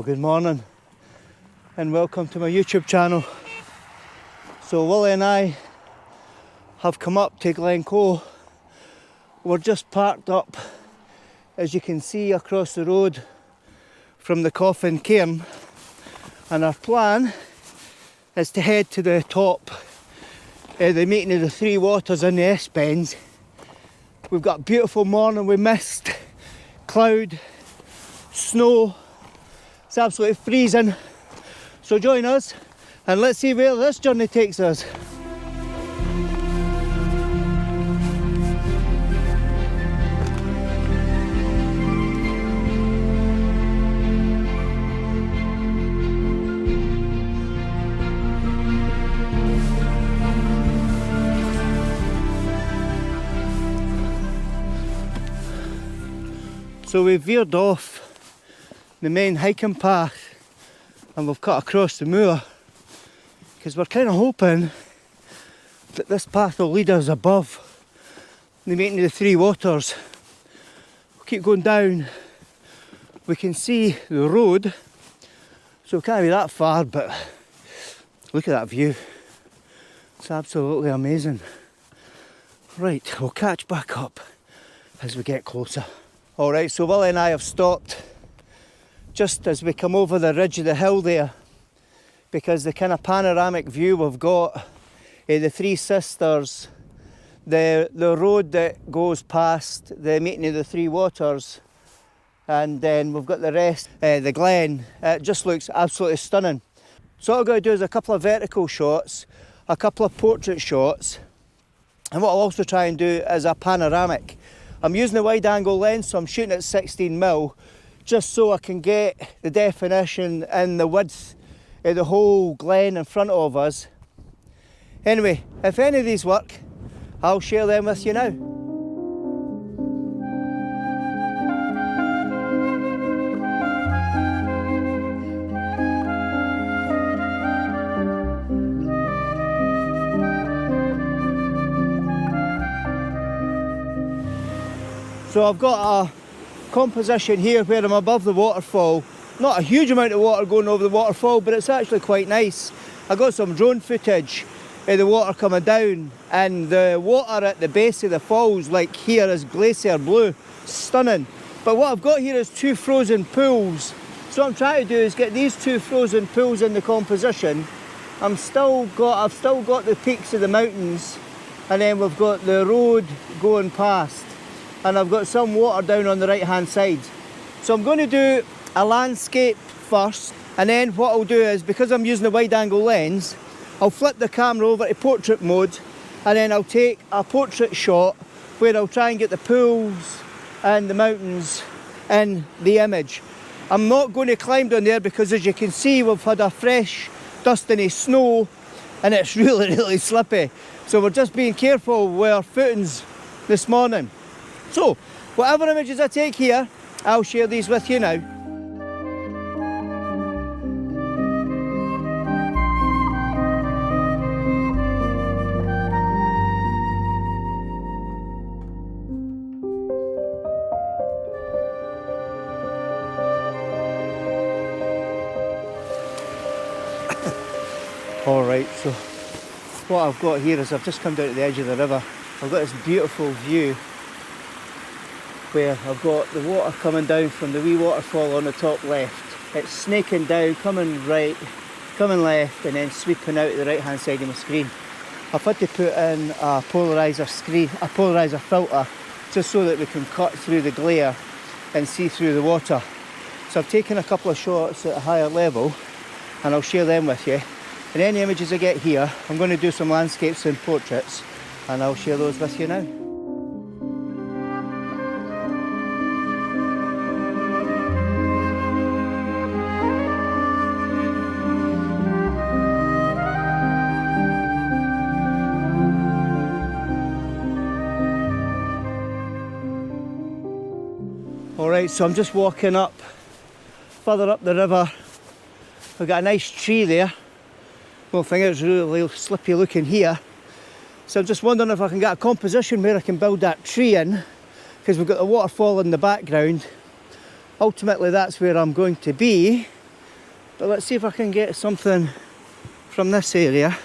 good morning and welcome to my YouTube channel. So Willie and I have come up to Glencoe. We're just parked up, as you can see, across the road from the coffin cairn, and our plan is to head to the top of the meeting of the three waters in the S-Bends. We've got a beautiful morning with mist, cloud, snow. It's absolutely freezing. So join us and let's see where this journey takes us. So we've veered off the main hiking path and we've cut across the moor because we're kind of hoping that this path will lead us above the meeting of the three waters. We'll keep going down, we can see the road, so it can't be that far, but look at that view, it's absolutely amazing. Right, we'll catch back up as we get closer. Alright, so Willie and I have stopped just as we come over the ridge of the hill there, because the kind of panoramic view we've got the Three Sisters, the road that goes past the meeting of the three waters, and then we've got the rest, the glen. It just looks absolutely stunning. So what I've got to do is a couple of vertical shots, a couple of portrait shots, and what I'll also try and do is a panoramic. I'm using a wide angle lens, so I'm shooting at 16mm, just so I can get the definition and the width of the whole glen in front of us. Anyway, if any of these work, I'll share them with you now. So I've got a composition here where I'm above the waterfall. Not a huge amount of water going over the waterfall, but it's actually quite nice. I got some drone footage of the water coming down, and the water at the base of the falls, like here, is glacier blue. Stunning. But what I've got here is two frozen pools. So what I'm trying to do is get these two frozen pools in the composition. I've still got the peaks of the mountains, and then we've got the road going past, and I've got some water down on the right hand side. So I'm going to do a landscape first, and then what I'll do is, because I'm using a wide angle lens, I'll flip the camera over to portrait mode, and then I'll take a portrait shot where I'll try and get the pools and the mountains in the image. I'm not going to climb down there because, as you can see, we've had a fresh dusty snow and it's really slippy. So we're just being careful with our footings this morning. So, whatever images I take here, I'll share these with you now. Alright, so what I've got here is I've just come down to the edge of the river. I've got this beautiful view where I've got the water coming down from the wee waterfall on the top left. It's snaking down, coming right, coming left, and then sweeping out to the right hand side of my screen. I've had to put in a polarizer filter, just so that we can cut through the glare and see through the water. So I've taken a couple of shots at a higher level and I'll share them with you. And any images I get here, I'm going to do some landscapes and portraits, and I'll share those with you now. Alright, so I'm just walking up, further up the river. We've got a nice tree there. Well, thing is really slippy looking here. So I'm just wondering if I can get a composition where I can build that tree in, because we've got the waterfall in the background. Ultimately that's where I'm going to be, But let's see if I can get something from this area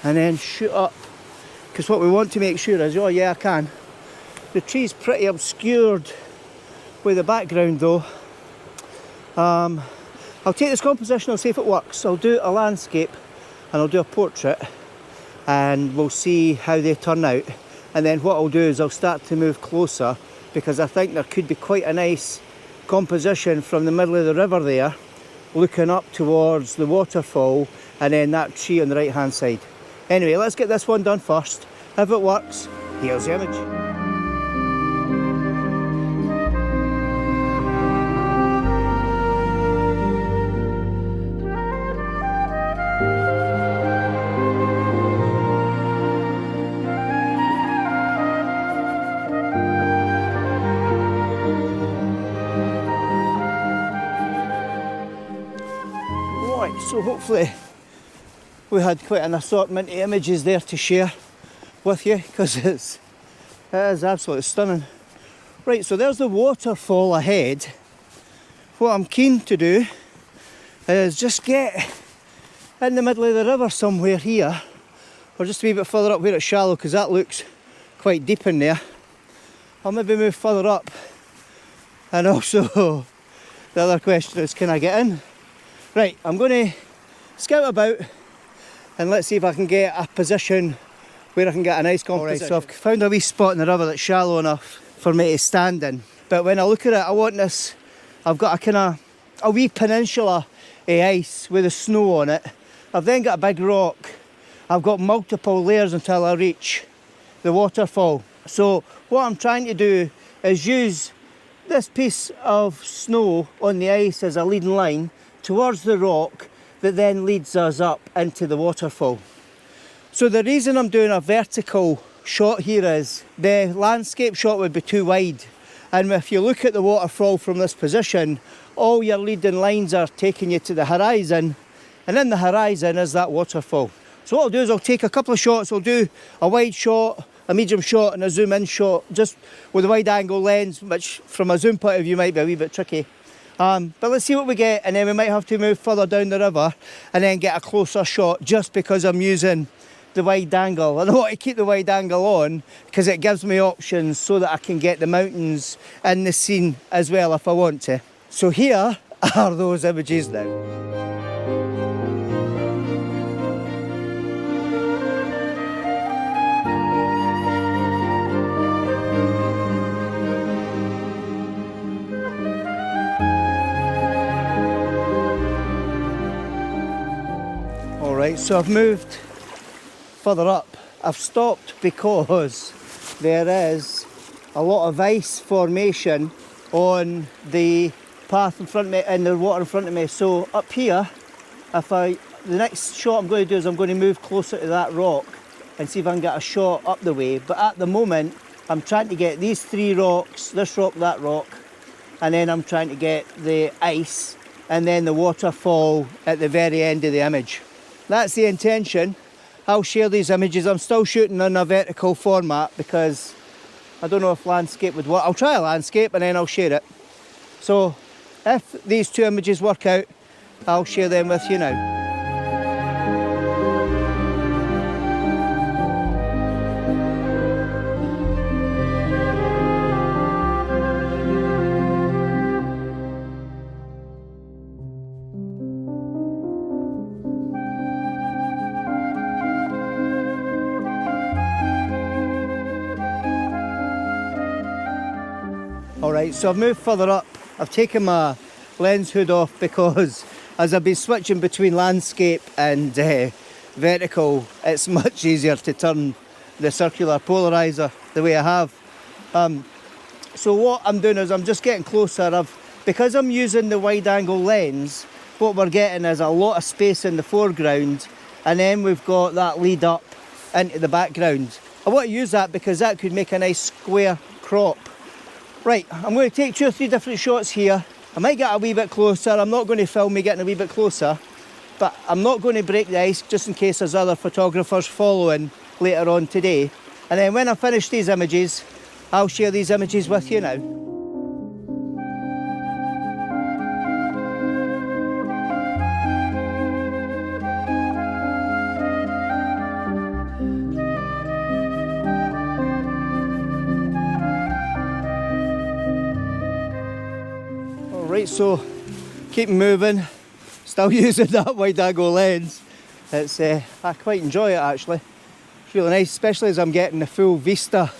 and then shoot up, because what we want to make sure is, oh yeah, I can. The tree's pretty obscured with the background though. I'll take this composition, I'll see if it works. I'll do a landscape and I'll do a portrait and we'll see how they turn out. And then what I'll do is I'll start to move closer, because I think there could be quite a nice composition from the middle of the river there, looking up towards the waterfall and then that tree on the right hand side. Anyway, let's get this one done first. If it works, here's the image. So hopefully we had quite an assortment of images there to share with you, because it is absolutely stunning. Right, so there's the waterfall ahead. What I'm keen to do is just get in the middle of the river somewhere here, or just a wee bit further up where it's shallow, because that looks quite deep in there. I'll maybe move further up, and also the other question is, can I get in? Right, I'm going to scout about and let's see if I can get a position where I can get a nice composition. Right, so I've found a wee spot in the river that's shallow enough for me to stand in. But when I look at it, I want this, I've got a wee peninsula of ice with the snow on it. I've then got a big rock. I've got multiple layers until I reach the waterfall. So what I'm trying to do is use this piece of snow on the ice as a leading line towards the rock that then leads us up into the waterfall. So the reason I'm doing a vertical shot here is the landscape shot would be too wide, and if you look at the waterfall from this position, all your leading lines are taking you to the horizon, and in the horizon is that waterfall. So what I'll do is I'll take a couple of shots. I'll do a wide shot, a medium shot and a zoom in shot, just with a wide angle lens, which from a zoom point of view might be a wee bit tricky. But let's see what we get, and then we might have to move further down the river and then get a closer shot, just because I'm using the wide angle. And I want to keep the wide angle on because it gives me options so that I can get the mountains in the scene as well if I want to. So here are those images now. Alright, so I've moved further up. I've stopped because there is a lot of ice formation on the path in front of me and the water in front of me. So up here, the next shot I'm going to do is I'm going to move closer to that rock and see if I can get a shot up the way. But at the moment, I'm trying to get these three rocks, this rock, that rock, and then I'm trying to get the ice and then the waterfall at the very end of the image. That's the intention. I'll share these images. I'm still shooting in a vertical format because I don't know if landscape would work. I'll try a landscape and then I'll share it. So if these two images work out, I'll share them with you now. Alright, so I've moved further up. I've taken my lens hood off because as I've been switching between landscape and vertical, it's much easier to turn the circular polarizer the way I have. So what I'm doing is I'm just getting closer. Because I'm using the wide angle lens, what we're getting is a lot of space in the foreground, and then we've got that lead up into the background. I want to use that because that could make a nice square crop. Right, I'm going to take 2 or 3 different shots here. I might get a wee bit closer. I'm not going to film me getting a wee bit closer, but I'm not going to break the ice just in case there's other photographers following later on today. And then when I finish these images, I'll share these images with you now. Right, so keep moving, still using that wide angle lens. It's I quite enjoy it actually. It's really nice, especially as I'm getting the full vista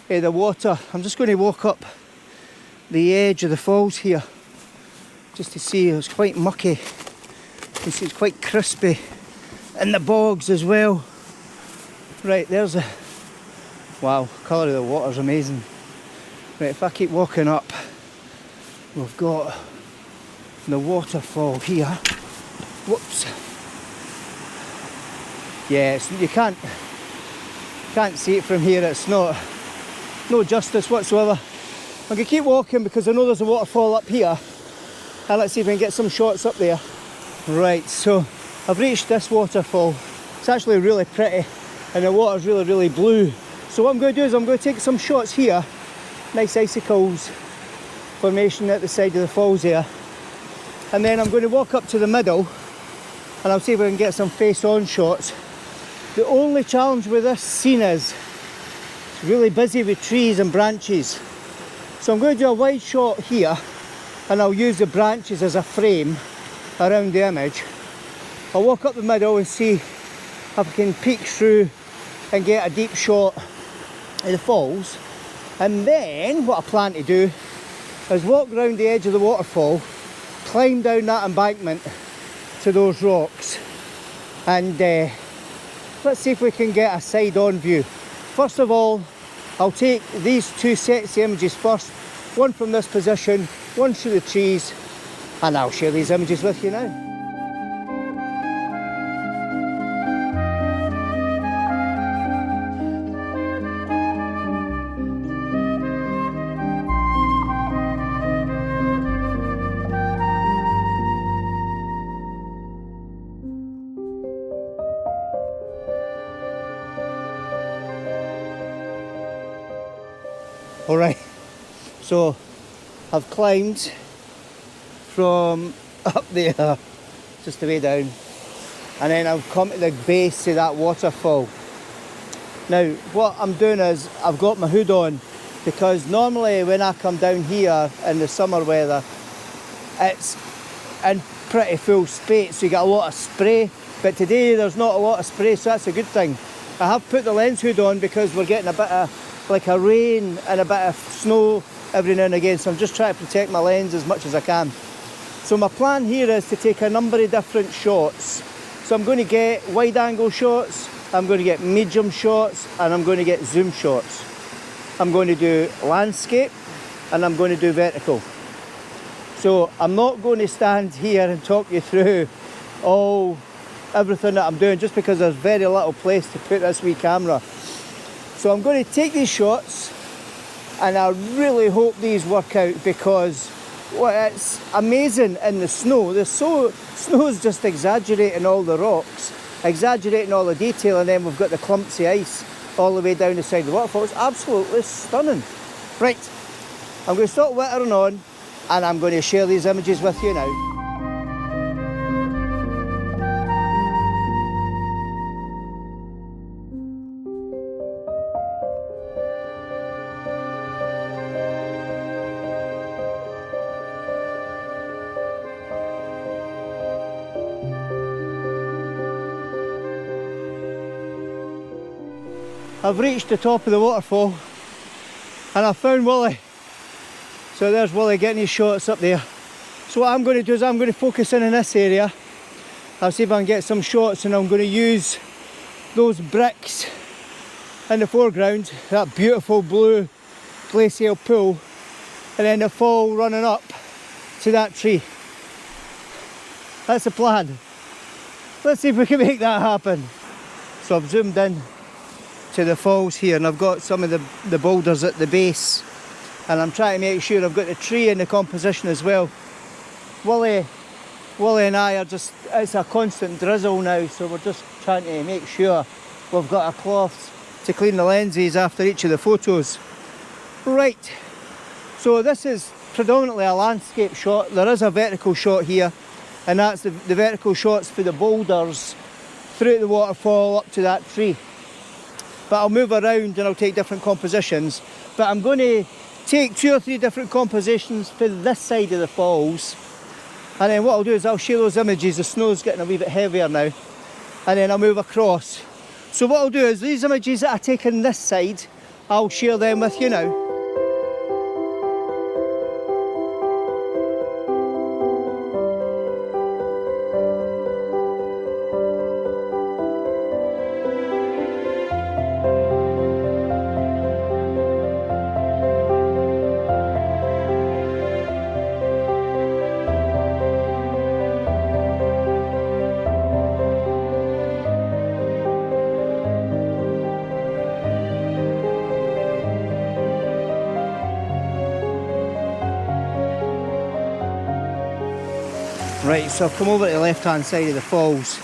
of the water. I'm just going to walk up the edge of the falls here just to see. It's quite mucky. You can see it's quite crispy, and the bogs as well. Right, there's a wow, colour of the water's amazing. Right, if I keep walking up, we've got the waterfall here. Whoops. Yeah, you can't see it from here. It's no justice whatsoever. I'm going to keep walking because I know there's a waterfall up here, and let's see if we can get some shots up there. Right, so I've reached this waterfall. It's actually really pretty and the water's really blue. So what I'm going to do is I'm going to take some shots here. Nice icicles formation at the side of the falls there, and then I'm going to walk up to the middle and I'll see if I can get some face-on shots. The only challenge with this scene is it's really busy with trees and branches. So I'm going to do a wide shot here and I'll use the branches as a frame around the image. I'll walk up the middle and see if I can peek through and get a deep shot of the falls. And then what I plan to do is walk around the edge of the waterfall, climb down that embankment to those rocks, and let's see if we can get a side-on view. First of all, I'll take these two sets of images first, one from this position, one through the trees, and I'll share these images with you now. Alright, so I've climbed from up there, just the way down, and then I've come to the base of that waterfall. Now what I'm doing is I've got my hood on, because normally when I come down here in the summer weather it's in pretty full space, so you get a lot of spray, but today there's not a lot of spray, so that's a good thing. I have put the lens hood on because we're getting a bit of like a rain and a bit of snow every now and again, so I'm just trying to protect my lens as much as I can. So my plan here is to take a number of different shots. So I'm going to get wide angle shots, I'm going to get medium shots, and I'm going to get zoom shots. I'm going to do landscape and I'm going to do vertical. So I'm not going to stand here and talk you through everything that I'm doing, just because there's very little place to put this wee camera. So I'm going to take these shots, and I really hope these work out, because it's amazing in the snow. The snow's just exaggerating all the rocks, exaggerating all the detail, and then we've got the clumps of ice all the way down the side of the waterfall. It's absolutely stunning. Right, I'm going to stop whittering on, and I'm going to share these images with you now. I've reached the top of the waterfall and I've found Willie. So there's Willie getting his shots up there. So what I'm going to do is I'm going to focus in this area. I'll see if I can get some shots, and I'm going to use those bricks in the foreground, that beautiful blue glacial pool, and then the fall running up to that tree. That's the plan. Let's see if we can make that happen. So I've zoomed in to the falls here, and I've got some of the boulders at the base, and I'm trying to make sure I've got the tree in the composition as well. Willie and I are just, it's a constant drizzle now, so we're just trying to make sure we've got our cloths to clean the lenses after each of the photos. Right, so this is predominantly a landscape shot. There is a vertical shot here, and that's the vertical shots for the boulders through the waterfall up to that tree. But I'll move around and I'll take different compositions. But I'm going to take 2 or 3 different compositions for this side of the falls, and then what I'll do is I'll share those images. The snow's getting a wee bit heavier now, and then I'll move across. So what I'll do is these images that I take on this side, I'll share them with you now. Right, so I've come over to the left hand side of the falls,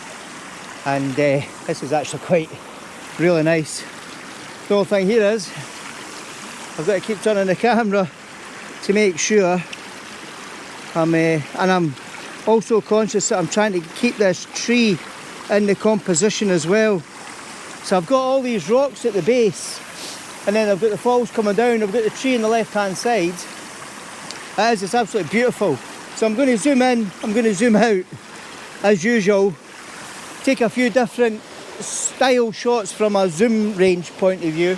and this is actually quite really nice. The only thing here is I've got to keep turning the camera to make sure and I'm also conscious that I'm trying to keep this tree in the composition as well. So I've got all these rocks at the base, and then I've got the falls coming down. I've got the tree on the left hand side. It's absolutely beautiful. So I'm going to zoom in, I'm going to zoom out as usual, take a few different style shots from a zoom range point of view,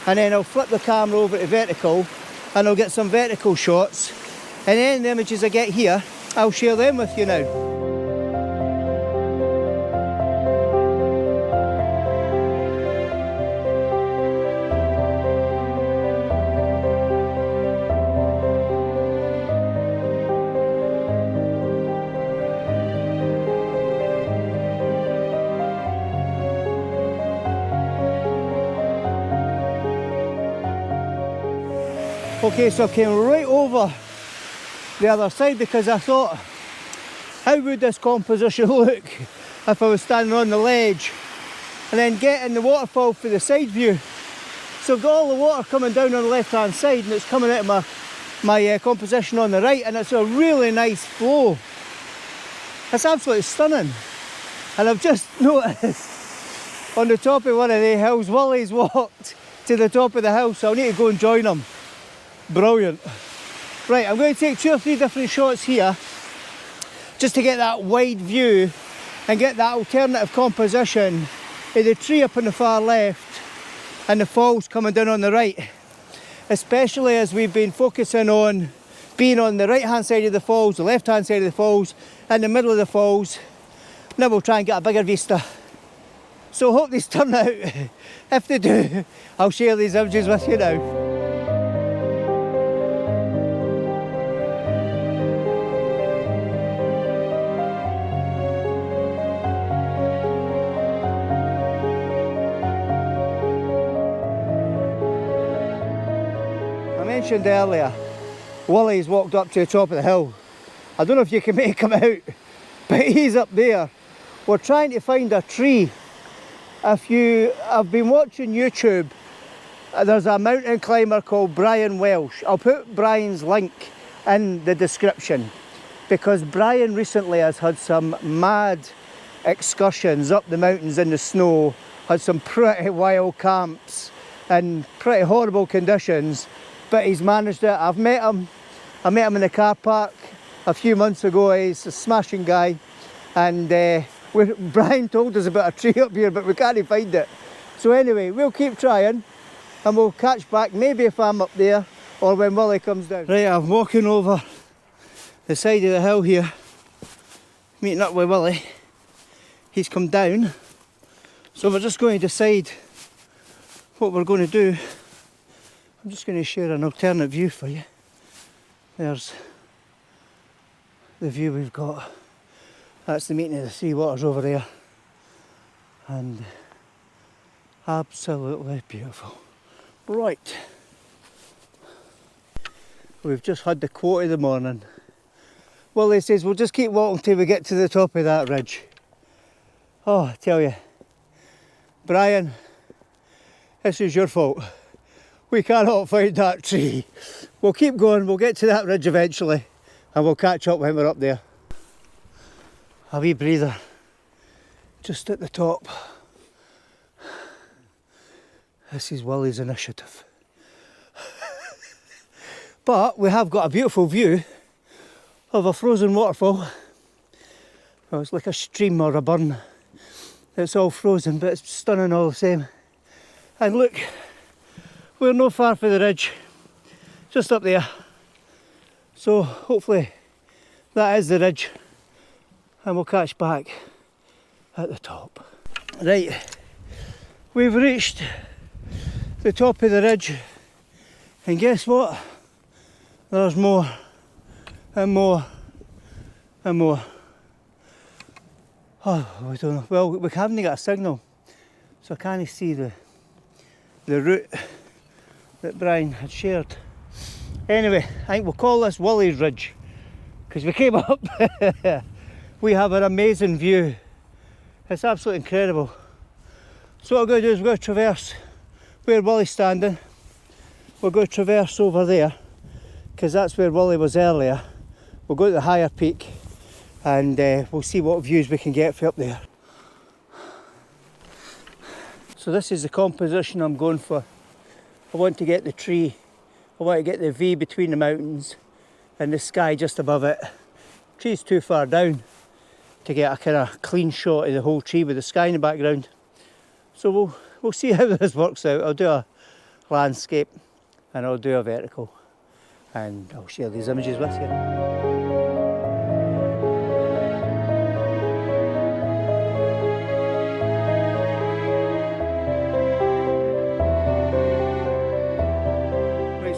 and then I'll flip the camera over to vertical and I'll get some vertical shots, and then the images I get here, I'll share them with you now. Okay, so I came right over the other side because I thought, how would this composition look if I was standing on the ledge and then getting the waterfall for the side view. So I've got all the water coming down on the left hand side, and it's coming out of my composition on the right, and it's a really nice flow. It's absolutely stunning. And I've just noticed on the top of one of the hills, Willie's walked to the top of the hill, so I'll need to go and join him. Brilliant. Right, I'm going to take 2 or 3 different shots here just to get that wide view and get that alternative composition of the tree up on the far left and the falls coming down on the right, especially as we've been focusing on being on the right hand side of the falls, the left hand side of the falls, and the middle of the falls. Now we'll try and get a bigger vista. So hope these turn out. If they do, I'll share these images with you now. I mentioned earlier, Willie's walked up to the top of the hill. I don't know if you can make him out, but he's up there. We're trying to find a tree. If you have been watching YouTube, there's a mountain climber called Brian Welsh. I'll put Brian's link in the description, because Brian recently has had some mad excursions up the mountains in the snow, had some pretty wild camps in pretty horrible conditions, but he's managed it. I've met him. I met him in the car park a few months ago. He's a smashing guy, and Brian told us about a tree up here, but we can't find it. So anyway, we'll keep trying, and we'll catch back maybe if I'm up there or when Willie comes down. Right, I'm walking over the side of the hill here, meeting up with Willie. He's come down, so we're just going to decide what we're going to do. I'm just going to share an alternate view for you. There's the view we've got. That's the meeting of the 3 waters over there, and absolutely beautiful. Right, we've just had the quote of the morning. Willie says we'll just keep walking till we get to the top of that ridge. Oh, I tell you, Brian, this is your fault. We cannot find that tree. We'll keep going, we'll get to that ridge eventually, and we'll catch up when we're up there. A wee breather, just at the top. This is Willie's initiative. But we have got a beautiful view of a frozen waterfall. Well, it's like a stream or a burn. It's all frozen, but it's stunning all the same. And look, we're not far from the ridge, just up there. So hopefully that is the ridge, and we'll catch back at the top. Right, we've reached the top of the ridge, and guess what? There's more and more and more. Oh, I don't know. Well, we haven't got a signal, so I can't see the route that Brian had shared. Anyway, I think we'll call this Willie's Ridge, because we came up. We have an amazing view. It's absolutely incredible. So what we're going to do is we're going to traverse where Willie's standing. We're going to traverse over there, because that's where Willie was earlier. We'll go to the higher peak, and we'll see what views we can get from up there. So this is the composition I'm going for. I want to get the tree, I want to get the V between the mountains and the sky just above it. The tree's too far down to get a kind of clean shot of the whole tree with the sky in the background. So we'll see how this works out. I'll do a landscape and I'll do a vertical, and I'll share these images with you.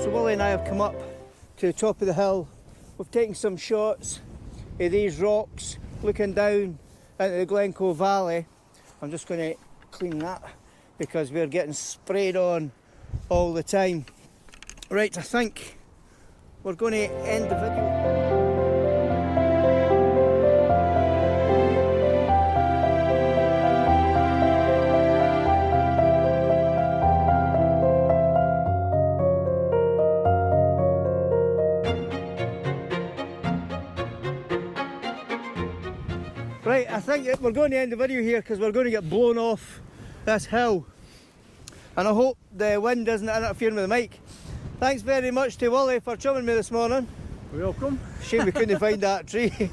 So Willie and I have come up to the top of the hill. We've taken some shots of these rocks looking down into the Glencoe Valley. I'm just going to clean that because we're getting sprayed on all the time. Right, I think we're going to end the video. Right, I think we're going to end the video here because we're going to get blown off this hill. And I hope the wind doesn't interfere with the mic. Thanks very much to Willie for chumming me this morning. You're welcome. Shame we couldn't find that tree.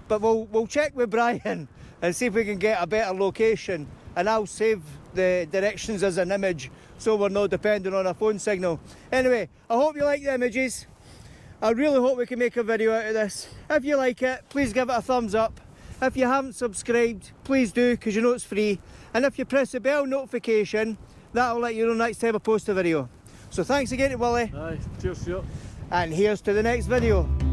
But we'll check with Brian and see if we can get a better location. And I'll save the directions as an image so we're not dependent on a phone signal. Anyway, I hope you like the images. I really hope we can make a video out of this. If you like it, please give it a thumbs up. If you haven't subscribed, please do, because you know it's free. And if you press the bell notification, that'll let you know next time I post a video. So thanks again to Willie. Aye, cheers to you. And here's to the next video.